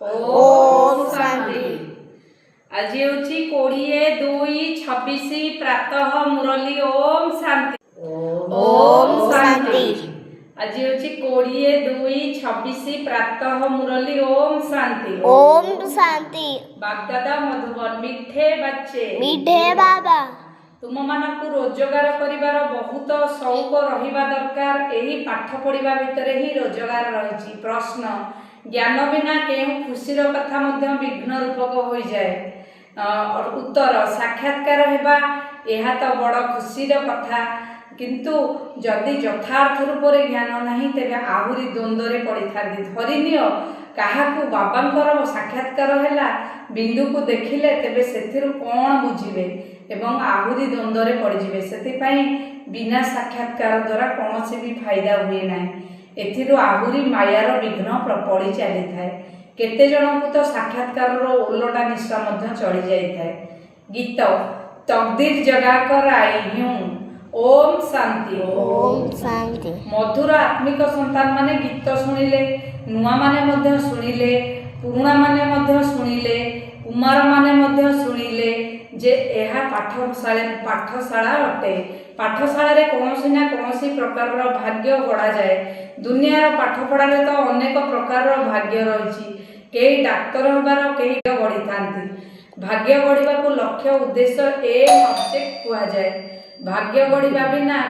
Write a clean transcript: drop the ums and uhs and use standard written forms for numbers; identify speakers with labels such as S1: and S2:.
S1: ओम शांति। आज हूँ 20/2/26 प्रातः मुरली ओम शांति।
S2: ओम शांति।
S1: आज हूँ 20/2/26 प्रातः मुरली ओम शांति।
S2: ओम शांति।
S1: बागदादा मधुबन मिठे बच्चे
S2: मिठे बाबा
S1: तुम मानकु रोजगार करिवार बहुत शौक रहिबा दरकार। एही पाठ पढ़िबा भितरे ही रोजगार रही। प्रश्न ज्ञान बिना केउ खुशीर कथा मध्य विघ्न रूपक हो जाए। उत्तर साक्षात्कार हेबा एहा तो बड़ खुशीर कथा, किंतु जदि यथार्थ रूप से ज्ञान नहीं तेरे आहुरी द्वंद्व पड़ी था। धरिनिय काहाकू बाबांकर साक्षात्कार हैला बिंदु को देखिले तेबे सेथिरु कोन बुझिबे एवं आहुरी द्वंद्व पड़े। से बिना साक्षात्कार द्वारा कौन से भी फायदा हुए ना। एथिरु आहुरी मायार विघ्न पड़ी चली थाए। केते जन को तो साक्षात्कार ओलटा निशा चढ़ी जाए। गीत तकदीर जगा कर आई हूँ ओम शांति।
S2: ओम शांति।
S1: मधुर आत्मिक संतान माने गीत शुणिले नुआ माने शुणिले पुराणा माने शुणिले कुमार माने शुणिले जे यह पाठशाला अटे। पाठशाला कौन ना कौन प्रकार भाग्य गढ़ा जाए। दुनियार पाठपढ़ार तो अनेक प्रकार भाग्य रही। कई डाक्तर होबार कई गढ़ी था। भाग्य गढ़ा को लक्ष्य उद्देश्य ए सब्जेक्ट कहुए। भाग्य गढ़ा बिना